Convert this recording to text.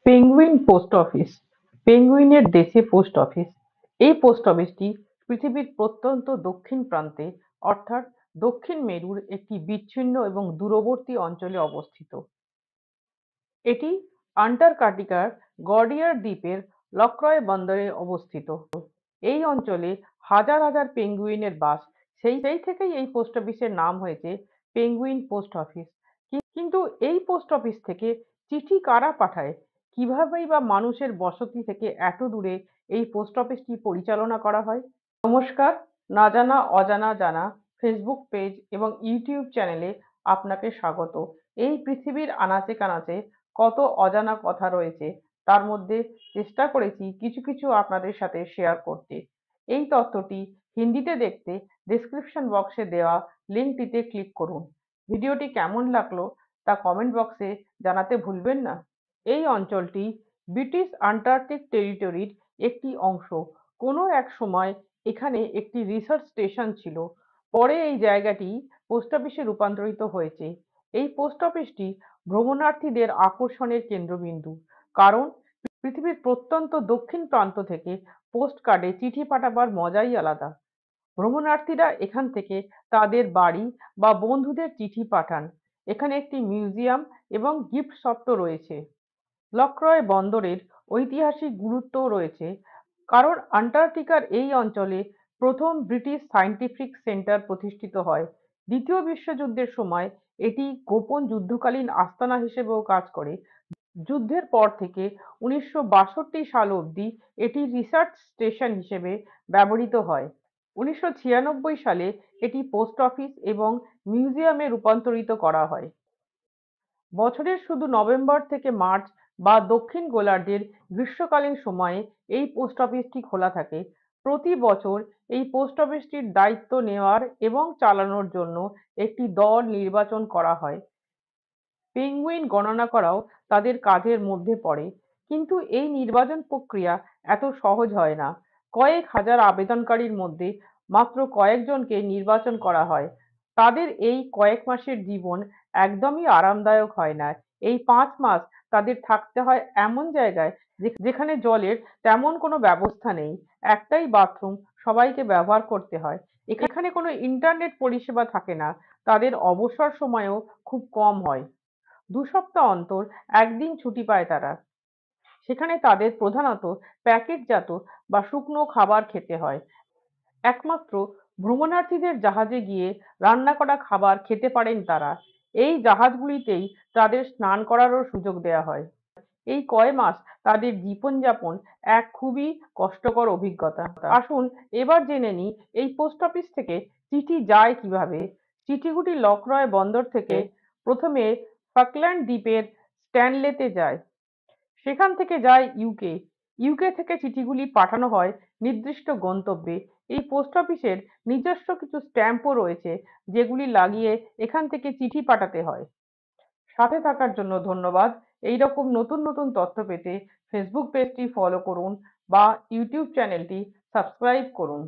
Penguin post office পেঙ্গুইনের দেশে post office. এই post অফিসটি পৃথিবীর প্রত্যন্ত দক্ষিণ প্রান্তে অর্থাৎ দক্ষিণ মেরুর একটি বিচ্ছিন্ন এবং দূরবর্তী অঞ্চলে অবস্থিত। এটি আন্টার্কটিকার গর্ডিয়ার দ্বীপের লক্রয় বন্দরে অবস্থিত। এই অঞ্চলে হাজার হাজার পেঙ্গুইনের বাস। সেই থেকেই এই পোস্ট অফিসের নাম হয়েছে পেঙ্গুইন পোস্ট অফিস। কিন্তু এই পোস্ট অফিস থেকে চিঠি কারা পাঠায়, কিভাবেই বা মানুষের বসতি থেকে এত দূরে এই পোস্ট অফিসটি পরিচালনা করা হয়? নমস্কার, না জানা অজানা জানা ফেসবুক পেজ এবং ইউটিউব চ্যানেলে আপনাকে স্বাগত। এই পৃথিবীর আনাচে কানাচে কত অজানা কথা রয়েছে, তার মধ্যে চেষ্টা করেছি কিছু কিছু আপনাদের সাথে শেয়ার করতে। এই তথ্যটি হিন্দিতে দেখতে ডেসক্রিপশন বক্সে দেওয়া লিঙ্কটিতে ক্লিক করুন। ভিডিওটি কেমন লাগলো তা কমেন্ট বক্সে জানাতে ভুলবেন না। এই অঞ্চলটি ব্রিটিশ আন্টার্কটিক টেরিটরির একটি অংশ। কোনো এক সময় এখানে একটি রিসার্চ স্টেশন ছিল। পরে এই জায়গাটি পোস্ট অফিসে রূপান্তরিত হয়েছে। এই পোস্ট অফিসটি ভ্রমণার্থীদের আকর্ষণের কেন্দ্রবিন্দু। কারণ পৃথিবীর প্রত্যন্ত দক্ষিণ প্রান্ত থেকে পোস্ট কার্ডে চিঠি পাঠাবার মজাই আলাদা। ভ্রমণার্থীরা এখান থেকে তাদের বাড়ি বা বন্ধুদের চিঠি পাঠান। এখানে একটি মিউজিয়াম এবং গিফট শপও রয়েছে। লক্রয় বন্দরের ঐতিহাসিক গুরুত্বও রয়েছে, কারণ আন্টার্কটিকার এই অঞ্চলে প্রথম ব্রিটিশ সায়েন্টিফিক সেন্টার প্রতিষ্ঠিত হয়। দ্বিতীয় বিশ্বযুদ্ধের সময় এটি গোপন যুদ্ধকালীন আস্তানা হিসেবেও কাজ করে। যুদ্ধের পর থেকে 1962 সাল অবধি এটি রিসার্চ স্টেশন হিসেবে ব্যবহৃত হয়। 1996 সালে এটি পোস্ট অফিস এবং মিউজিয়ামে রূপান্তরিত করা হয়। বছরের শুধু নভেম্বর থেকে মার্চ বা দক্ষিণ গোলার্ধের গ্রীষ্মকালীন সময়ে এই পোস্ট অফিসটি খোলা থাকে। প্রতি বছর এই পোস্ট অফিসটির দায়িত্ব নেওয়ার এবং চালানোর জন্য একটি দল নির্বাচন করা হয়। পেঙ্গুইন গণনা করাও তাদের কাজের মধ্যে পড়ে। কিন্তু এই নির্বাচন প্রক্রিয়া এত সহজ হয় না। কয়েক হাজার আবেদনকারীর মধ্যে মাত্র কয়েকজনকে নির্বাচন করা হয়। তাদের এই কয়েক মাসের জীবন একদমই আরামদায়ক হয় না। এই 5 মাস তাদের থাকতে হয় এমন জায়গায় যেখানে জলের তেমন কোনো ব্যবস্থা নেই। একটাই বাথরুম সবাইকে ব্যবহার করতে হয়। এখানে কোনো ইন্টারনেট পরিষেবা থাকে না। তাদের অবসর সময়ও খুব কম হয়। 2 সপ্তাহ অন্তর একদিন ছুটি পায় তারা। সেখানে তাদের প্রধানত প্যাকেটজাত বা শুকনো খাবার খেতে হয়। একমাত্র ভ্রমণার্থীদের জাহাজে গিয়ে রান্না করা খাবার খেতে পারেন তারা। এই জাহাজগুলিতেই তাদের স্নান করারও সুযোগ দেওয়া হয়। এই কয় মাস তাদের জীবনযাপন এক খুবই কষ্টকর অভিজ্ঞতা। আসুন এবার জেনে নিই এই পোস্ট অফিস থেকে চিঠি যায় কিভাবে। চিঠিগুলি লক্রয় বন্দর থেকে প্রথমে ফাকল্যান্ড দ্বীপের স্ট্যানলেতে যায়। সেখান থেকে যায় ইউকে। ইউকে থেকে চিঠিগুলি পাঠানো হয় নির্দিষ্ট গন্তব্যে। এই পোস্ট অফিসের নিজস্ব কিছু স্ট্যাম্পও রয়েছে, যেগুলি লাগিয়ে এখান থেকে চিঠি পাঠাতে হয়। সাথে থাকার জন্য ধন্যবাদ। এইরকম নতুন নতুন তথ্য পেতে ফেসবুক পেজটি ফলো করুন বা ইউটিউব চ্যানেলটি সাবস্ক্রাইব করুন।